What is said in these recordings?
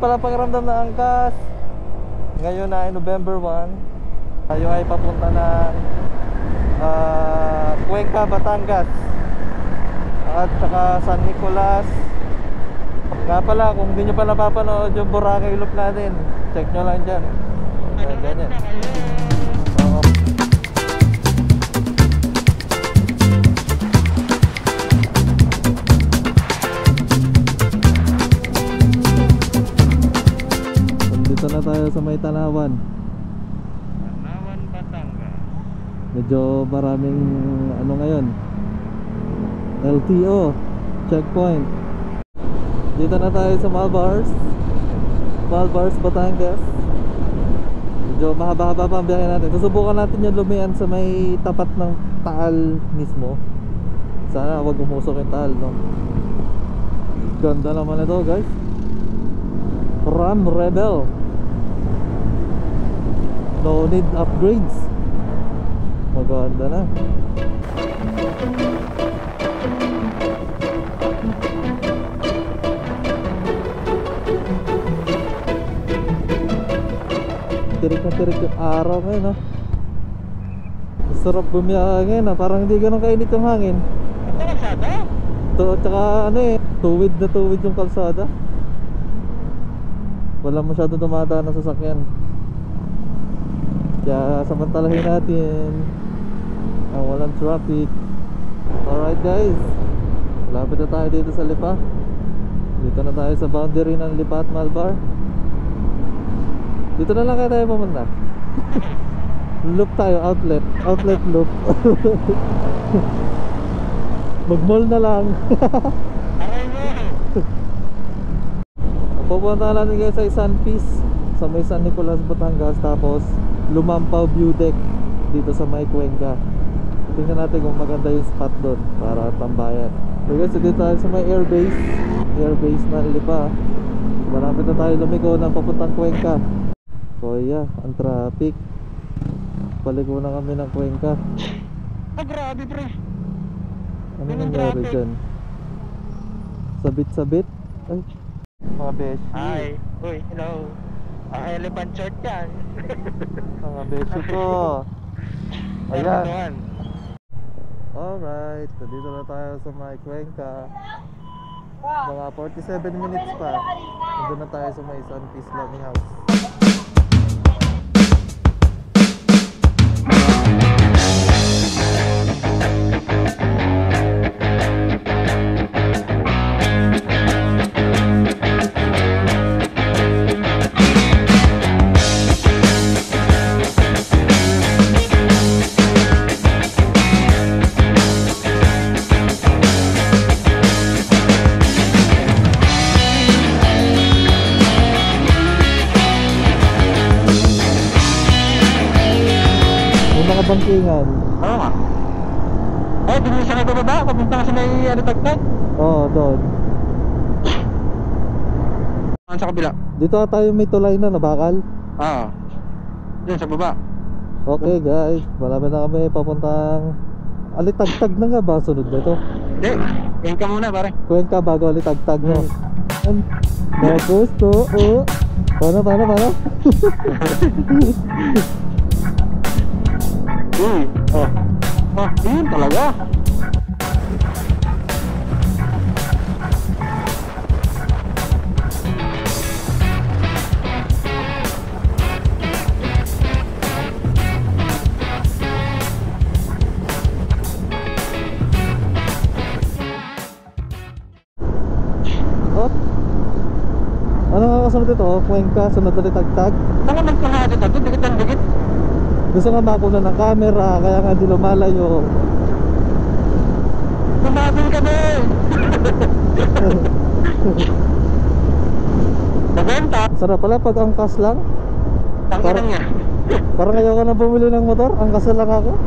pala pakiramdam na angkas. Ngayon ay November 1. Tayo ay papunta ng Cuenca, Batangas at saka San Nicolas. Nga pala, kung hindi nyo pa napapanood yung Boracay loop natin, check nyo lang dyan. Ganyan. Oo. Dito na tayo sa may Tanawan, Batangas. Medyo maraming ano ngayon, LTO checkpoint. Dito na tayo sa Malbars, Batangas. Medyo mahaba-haba pa ang biyahe natin. Susubukan natin yung lumian sa may tapat ng Taal mismo. Sana wag umusok yung Taal, no? Ganda naman ito, guys. Ram Rebel. No need upgrades. Maganda na. Tirik na tirik yung araw ngayon, no? Sarap bumiyahe ngayon, no? Parang hindi ganun kainit yung hangin. Ito kalsada? Tsaka ano eh, tuwid na tuwid yung kalsada. Wala masyado dumadaan na sasakyan. Kaya samantalahin natin ang walang traffic. Alright guys, malapit na tayo dito sa Lipa. Dito na tayo sa boundary ng Lipa at Malbar. Dito na lang kaya tayo pumunta. Loop tayo, outlet loop. Mag-mall na lang. Pupunta natin guys sa San Peace, sa may San Nicolas, Batangas. Tapos Lumampaw View Deck dito sa may Cuenca. Tingnan natin kung maganda yung spot doon para tambayan. So guys, dito tayo sa may airbase na Lipa. Malapit na tayo lumiko ng papuntang Cuenca. So yeah, ang traffic. Paliko na kami ng Cuenca. Ah, grabe pre. Ano nangyari dyan? Sabit-sabit? Ay, mga beshi. Hi. Uy, hello. Elephant short yan. Mga beshi ko. Ayan. Alright, dito na tayo sa may Cuenca. Mga 47 minutes pa. Nandun na tayo sa may San Peace Longing House. Bangkingan. Oo nga. Eh, di mo siya nagbababa? Papunta ka sa may tagtag? Oo, doon. Saan sa kabila? Dito tayo may tulay na nabakal. Oo. Diyan sa baba. Okay guys, malapit na kami papuntang Alitagtag na nga ba sunod na ito? Hindi, Cuenca muna pare. Cuenca bago Alitagtag, no? Gusto, oh. Paano? Yun talaga. Ano nga kasunod ito? Cuenca, sunod na Alitagtag? Saan naman ka nga dito? Dikit ang dikit. Gusto nga makuna ng camera, kaya nga di lumalayo. Lumabil kami! Nabenta? Sarap pala pag angkas lang. Tanginan niya. Parang ayaw ka na bumili ng motor, angkas lang ako.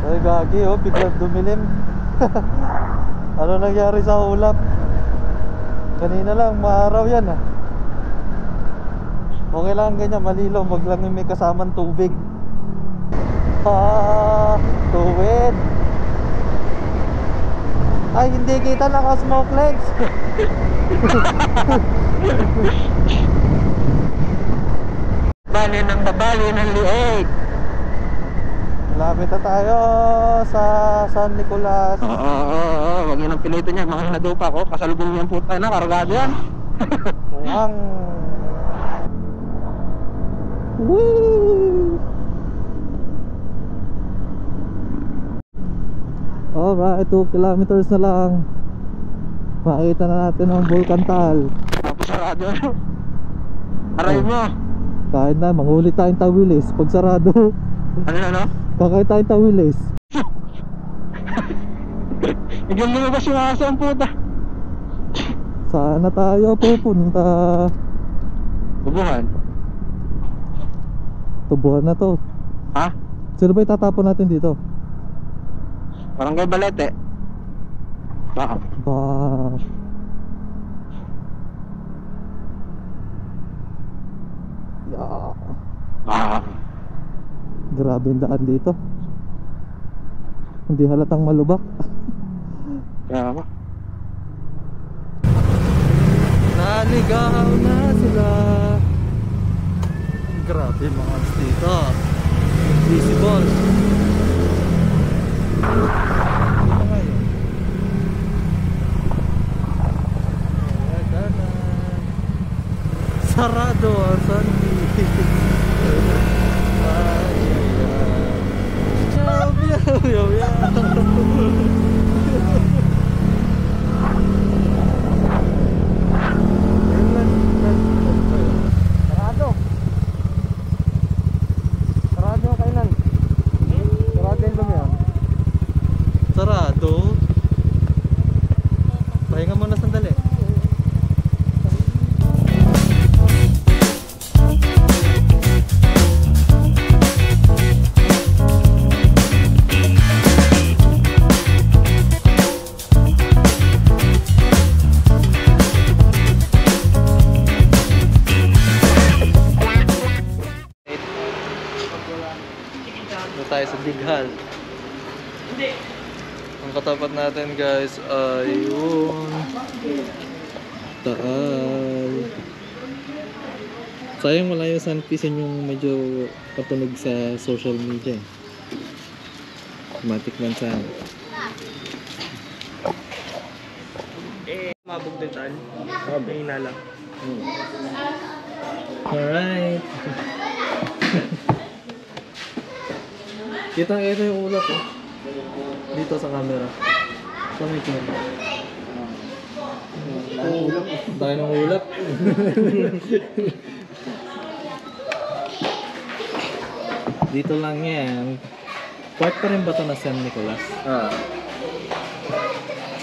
Ay gagi oh, biglang dumilim. Ano nangyari sa ulap? Kanina lang, maaraw yan ah. Okay lang ganyan, malilo, wag lang yung may kasamang tubig. Tuwid. Ay, hindi kita naka-smoke legs. Bali ng babali ng liig. Lapit na tayo sa San Nicolas. Oo. Wag yun ang pinito niya. Mga nadupa ko. Kasalubong niyan puta na. Kargado yan. Ang woo! Alright, 2 kilometers na lang. Makita na natin ang Volcantal. Tapos sarado. Aray mo. Kahit na, manghuli tayong tawilis pag sarado. Ano? Kakain tayong tawilis. Bigyan mo ba yung aso ang puta? Saan na tayo pupunta? Bubuhan. Tubuhan na to. Ha? Sino ba itatapon natin dito? Parang kay Balete. Baka. Ba... Yeah. Baka. Grabe yung daan dito. Hindi halatang malubak. Kaya ba? Naligaw na sila. Grabe mga ads dito. Invisible. Ano ngayon? Sarado ang Sunday. Sarado. Sarado ang kainan. Sarado yung lumiyan. Sarado. Pahinga muna sandali. Tayo sa Dighal. Ang katapat natin guys ay yun, Taal. Sayang wala yung sunpiece yung medyo patunog sa social media. Matik man sana. Mabog din tayo. May hinala. Alright. Kitang-kita yung ulap oh. Dito sa camera. Sa may camera. Dahil ng ulap. Dito lang yan. Part pa rin ba ito na San Nicolas?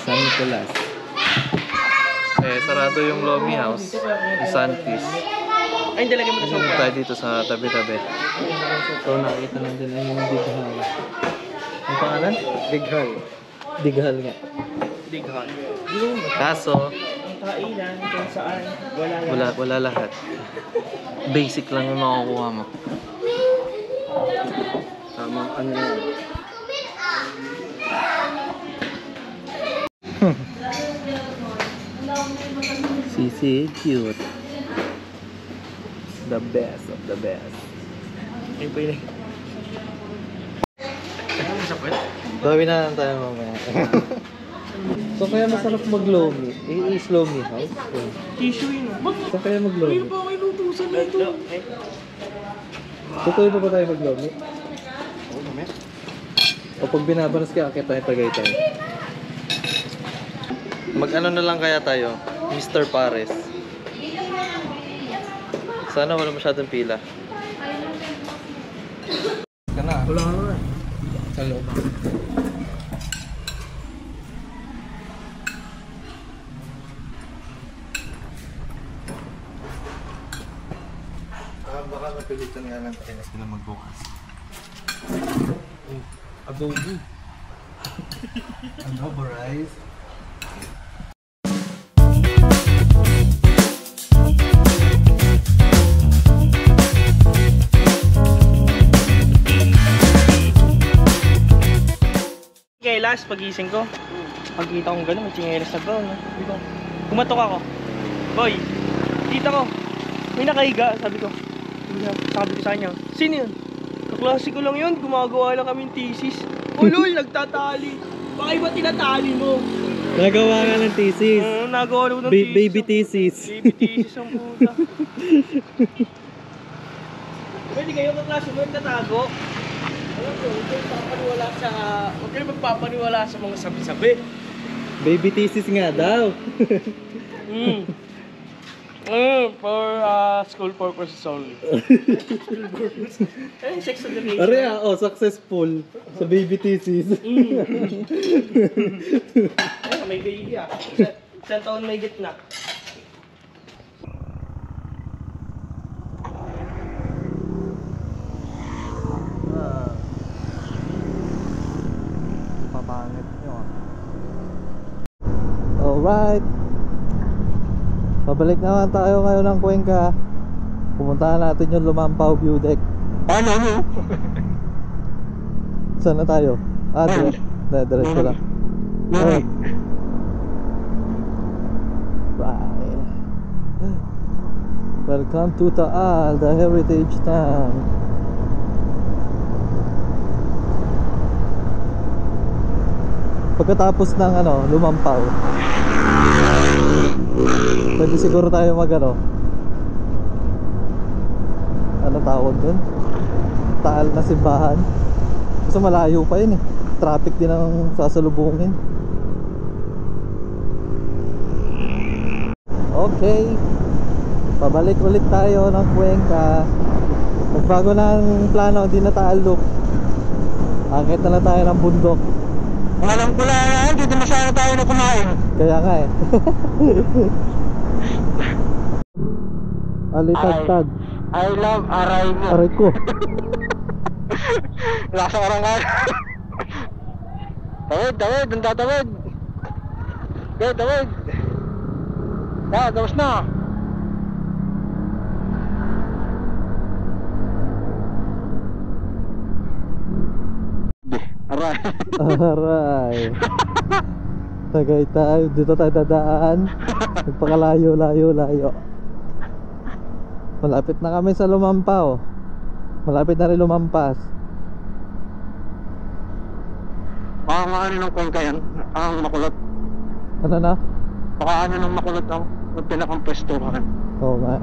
San Nicolas. Eh, sarado yung Lomi House. Yung Sunpiece. Ay, hindi lagyan mo na Kasi tayo dito sa tabi-tabi. So nakita natin ay yung Dighal. Ang pangalan? Dighal. Dighal nga. Dighal. Kaso, Ang kainan kung saan wala lahat. Basic lang yung makukuha mo. Tama, ano na yan. Sisi, cute. The best of the best. Ay, pwede. Ano sa pwede? Gawin na lang tayo mamaya. So kaya masarap mag-lomi. I-slow me how? Tissue yun. So kaya mag-lomi. Ayun pa, may lutusan na ito. Tutuloy pa ba tayo mag-lomi? Oo, kami. O pag binabanas ka, akit tayo Tagaytay. Mag-ano na lang kaya tayo? Mr. Pares. Sana wala masyadong pila. Kana. Wala na. Sa loob. Baka napilitan nga lang tayo na sila magbukas. Adobo. Adobo rice. Okay, last pagising ko. Pagkita kong gano'n, may tsinelas na ba? Sabi ko, kumatok ako. Boy, kita ko. May nakahiga, sabi ko. Sabi ko sa kanya, sino yun? Kaklase ko lang yun, gumagawa lang kami thesis. Oh lol, nagtatali. Bakit ba tinatali mo? Nagawa nga ng thesis. Nagawa ko ng thesis. Baby thesis. Baby thesis ang puta. Pwede kayo kaklase mo nagtatago? Alam ko, huwag kayo magpapaniwala sa mga sabi-sabi. Baby thesis nga daw. For school purposes only. Sex education. Are successful sa baby thesis. May baby Isang taon may gitna. Papangit nyo. Alright. Pabalik naman tayo ngayon ng Cuenca. Pumuntahan natin yung Lumampao View Deck. Ano? Saan na tayo? Diretso lang. Right. Welcome to Taal, the heritage town. Pagkatapos ng Lumampao, pwede siguro tayo ano tawag dun? Taal na simbahan. Kasi malayo pa yun eh. Traffic din ang sasalubungin. Okay, pabalik ulit tayo ng Cuenca. Nagbago na ang plano, hindi na Taal loop. Akit na lang tayo ng bundok. Alam ko lang yan, dito na sana tayo na kumain. Kaya nga eh. Alitagtag. I love aray mo. Aray ko. Lasa orang nga. Tawid, ang tatawid. Okay, tawid. Tapos na. Aray. Aray. Tagay tayo. Dito tayo dadaan. Nagpakalayo-layo-layo. Malapit na kami sa Lumampao. Malapit na rin lumampas. Baka ano ng Cuenca yan? Ang makulot. Ano na? Baka ano ng makulot ang pinakang pwesto ka rin. Oo nga.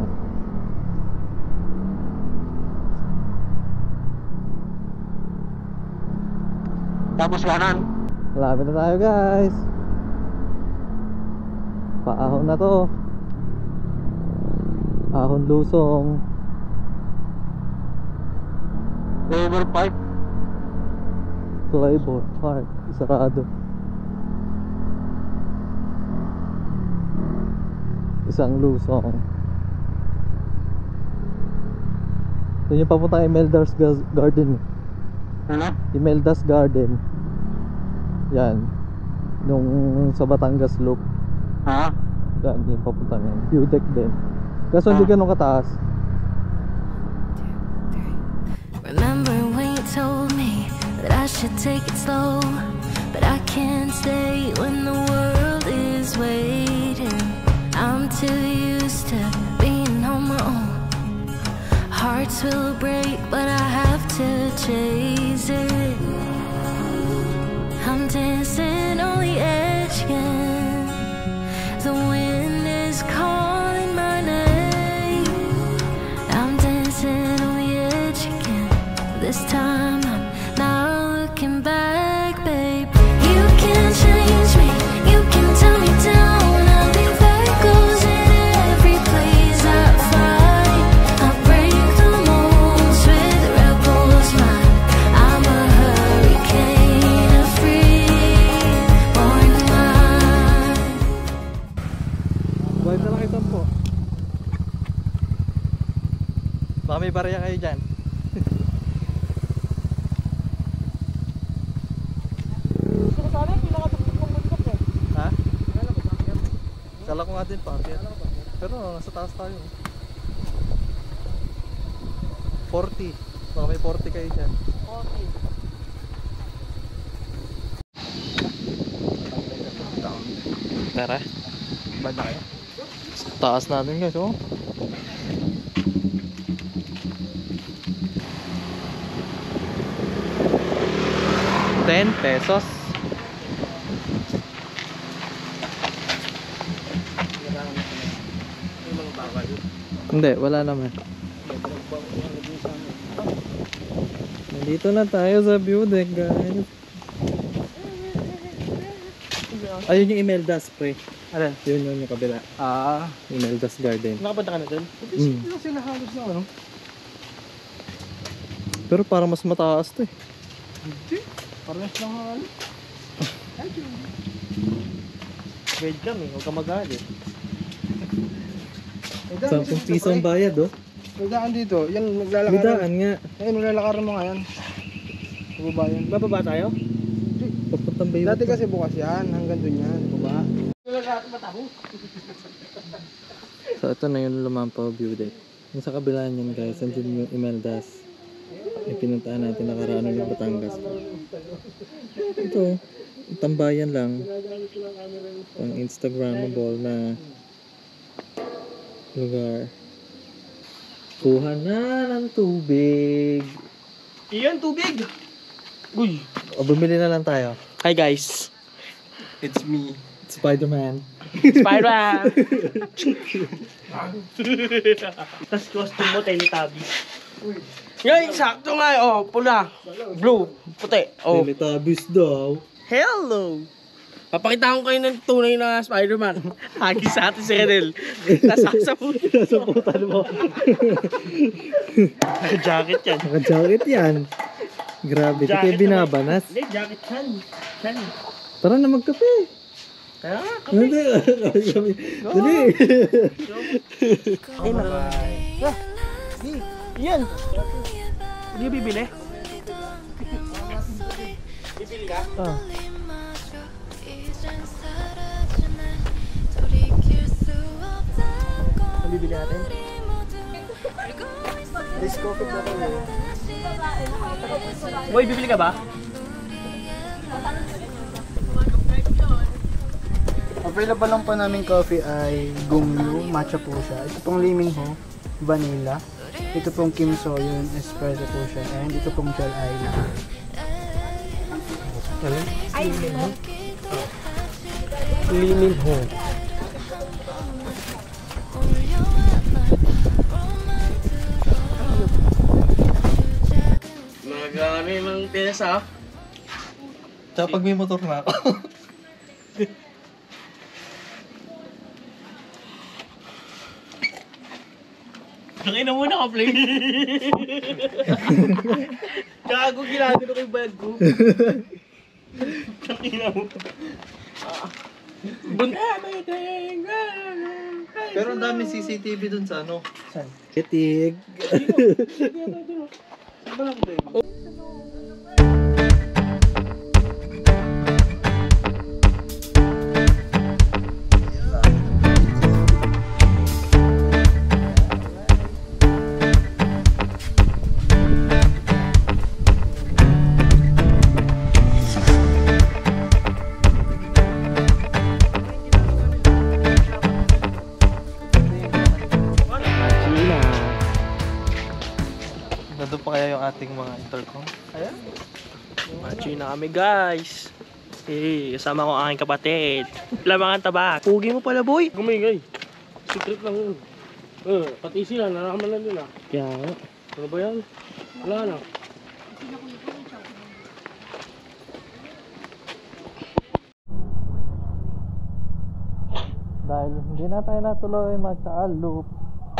Tapos kanan. Malapit na tayo guys. Paahon na to. Ahon Lusong. Flavor pipe. Flavor Park. Sarado. Isang Lusong. Doon yung papunta Imelda's Garden. Ano? Imelda's Garden. Yan. Nung sa Batangas Loop. Ha? Yan yung papunta yan. View deck din. Kaso hindi ganun kataas. Remember when you told me that I should take it slow, but I can't stay when the world is waiting. I'm too used to being on my own. Hearts will break, but I have to chase it. I'm dancing on the edge again. The wind is calling my name. I'm dancing on the edge again. This time I'm not looking back, babe. You can change me, you can tell me down. I'll leave echoes in every place I find. I break the molds with rebels' mind. I'm a hurricane, a free-born mind. Buhay na lang itong po. Baka may barya kayo dyan. Ha? Kala ko nga din packet. Pero nasa taas tayo. 40. Baka may 40 kayo dyan. 40. Tara. Bad na kayo? Taas natin guys, oh. ₱10. Hindi, wala naman. Nandito na tayo sa view deck, guys. Ayun yung Imeldas, pre. Alin? Yun yung kabila. Imeldas Garden. Nakapunta ka na dun? Mm. Hindi sila halos na ano? Pero parang mas mataas to eh. Hindi. Parehas lang ang ano. Grade kami, huwag ka magalit. 10 piso ang bayad, oh. May daan dito. Yan, May maglalakaran. daan nga. Ayun, maglalakaran mo nga yan. Babayan. Bababa tayo? Papuntang Baywalk. Dati kasi bukas yan. Hanggang dun yan. Baba. So ito na yung Lumampaw view deck. Yung sa kabila niyan guys, andun yung Imeldas. Yung pinuntahan natin nakaraan ng Batangas. Ito, tambayan lang. Pang Instagrammable na lugar. Kuha na ng tubig. Iyan, tubig! Uy! O bumili na lang tayo. Hi guys! It's me. Spider-Man. Spider-Man! Tapos costume mo, Teletubbies. Yan, sakto nga. Oh, pula, blue, puti. Oh, Teletubbies daw. hello! Papakita ko kayo ng tunay na Spider-Man. Hagi sa atin si Renel. Nasasabutan. Nasabutan mo. Jacket yan. Naka-jacket yan. Grabe, di kayo Jacket binabanas. Hindi, jacket yan. Yan. Tara na magkape. Kaya nga, kape. Dali. Dali. Ay, yan. Hindi bibili. Bibili ka? Ah. Ang bibili natin? Boy, bibili ka ba? Available lang po namin coffee ay Gumyu, matcha po siya. Ito pong Liming Ho, vanilla. Ito pong Kim Soyun, espresso po siya. And ito pong gel ay na. Limin ho. Nagami mang piyesa. Tsaka pag may motor na ako. Tangin na muna ka, play. Gago, ginagano ko yung bag ko. Tangin na mo. Pero ang dami CCTV dun sa ano. Saan? Kitig. Nandun pa kaya yung ating mga intercom? Ayan. Machi na kami, guys. Eh, kasama ko ang aking kapatid. Lamangan tabak. Pugi mo pala, boy. Gumingay. Secret lang yun. Pati sila, naraman na nila. Kaya nga. Ano ba yan? Wala na. Dahil hindi na tayo natuloy magta-loop.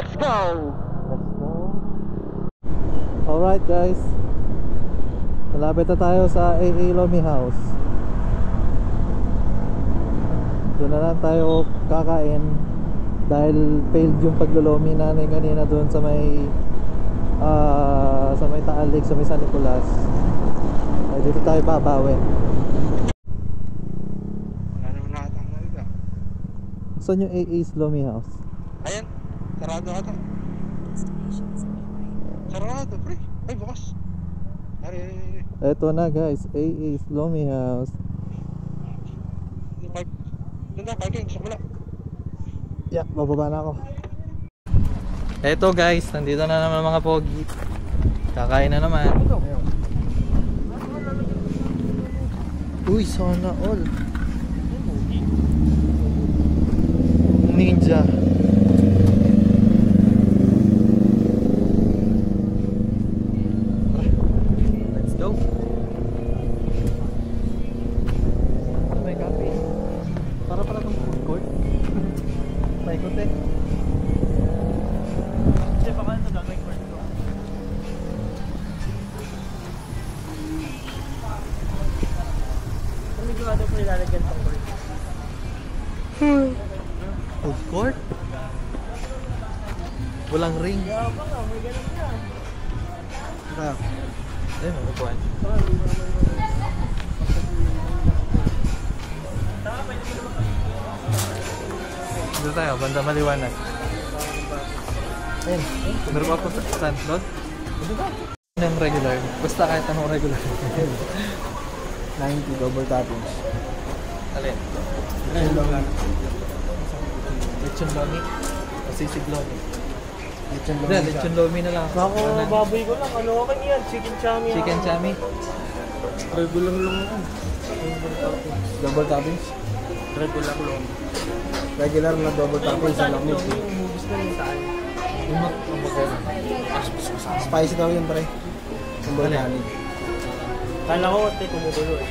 Let's go! Let's go. Alright guys, malapit na tayo sa AA Lomi House. Doon na lang tayo kakain dahil failed yung paglolomi natin kanina doon sa may Taal Lake, sa may San Nicolas. Ay, dito tayo babawi. Wala naman nakatanggal ka. Saan yung AA's Lomi House? Ayan, sarado ata. Sarado, pre. Ay, bukas. Ari. Eto na guys, AA's Lomi House. Doon Yeah, bababa na ako. Eto guys, nandito na naman mga pogi. Kakain na naman. Uy, sana all. Ninja. Let's go. May kape. Para pala itong food court. Paikot eh. Kasi baka ito gagawin ko. Kamigurado ko nilalagyan pang court. Food court? Walang ring. Baka nga, may ganun yan. Ito. Eh, magupuan. Dito tayo, banda maliwanag. Ayun, meron pa ako sa stand doon. Yung regular, basta kahit anong regular. 90 double toppings. Alin? Lechon lomi. O sisig lomi. Lechon Hindi, lechon lomi na lang. Ako, baboy ko lang. Ano okay yan? Chicken chami. Chicken chami. Regular lang yan. Double toppings. Regular lang. Regular na double toppings sa lamig. Umubis na rin saan. Spicy daw yun, pre. Double topping. Kala ko, kumukulo eh.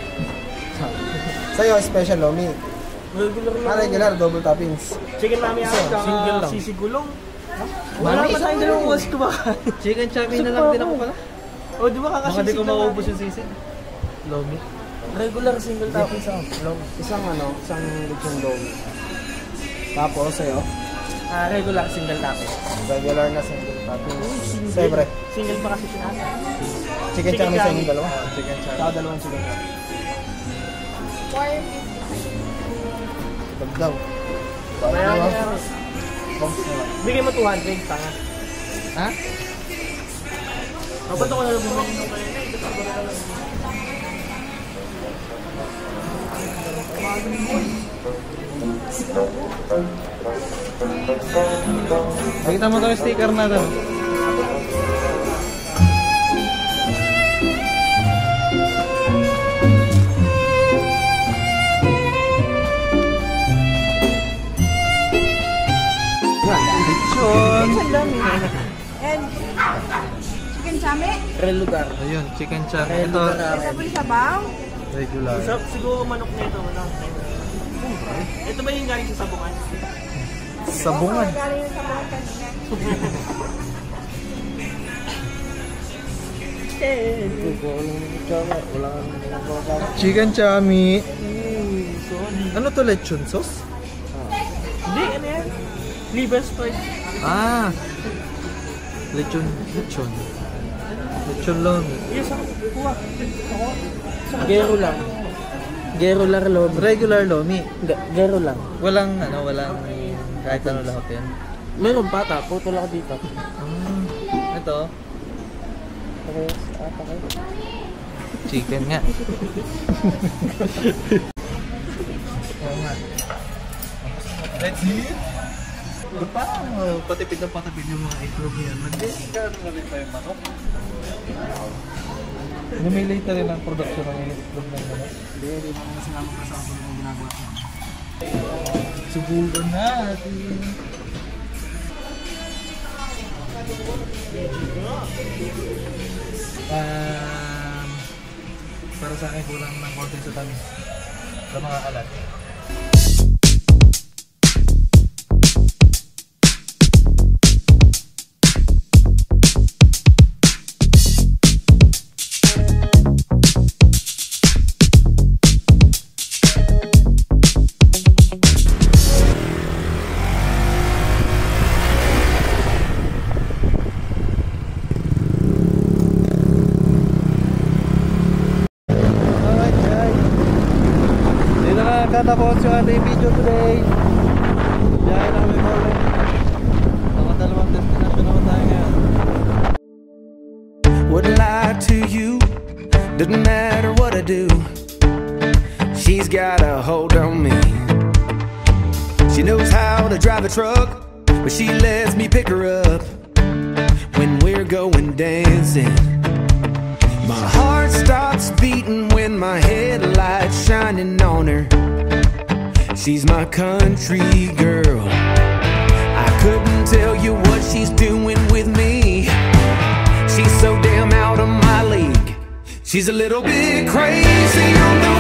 Sa'yo, special lomi. Regular lang. Regular, double toppings. Chicken mami ako. single lang. Sisigulong. Mami, Wala pa isa tayong mo dalawang lang. oras ko ba? Chicken chami na lang din ako pala. O, di ba Baka di kakasisig ko lang maubos natin? yung sisig. Lomi. Regular single toppings ako. Isang lechon lomi. Tapos, sa'yo, Regular single toppings. regular na single toppings. Sa'yo, pre. Single pa kasi sinabi. Chicken chami sa inyong dalawa. Chicken chami. Saka dalawang chicken chami. Dagdaw. Bayaran. Box na lang. Bigay mo 200, tanga. Ha? Ba't ako na bumili ng kanina? Pakita mo daw yung sticker natin. Lechon. And chicken chami? Regular. Ayun, chicken chami. Ito, Sabon sabaw? regular. Siguro manok na ito. Ito ba yung galing sa sabungan? Sabungan. Galing yung sabaw kanina. Chicken chami. Ano to, lechon sauce? Hindi, ano yan? Liver spread. Ah. Lechon. Lechon lomi. Yes, ako. Kuha. Gero lang. Gero lang lomi. Regular lomi. Gero lang. Walang kahit ano lahat yan. Meron pa, puto lang dito. Ito, chicken nga. Let's see. Parang patipid na patipid yung mga itlog yan. Nag-discard na rin pa yung manok. Lumilate na rin ang production ng itlog ng manok. Hindi mo na sinama pa sa ako yung ginagawa ko. Subukan natin. Para sa akin kulang ng konti sa tamis. Sa mga kalat. Tapos yung ating video today. Biyahe na kami mo ulit. Mga dalawang destination naman tayo ngayon. Wouldn't lie to you, doesn't matter what I do. She's got a hold on me. She knows how to drive a truck, but she lets me pick her up when we're going dancing. My heart stops beating when my headlights shining on her. She's my country girl. I couldn't tell you what she's doing with me. She's so damn out of my league. She's a little bit crazy on the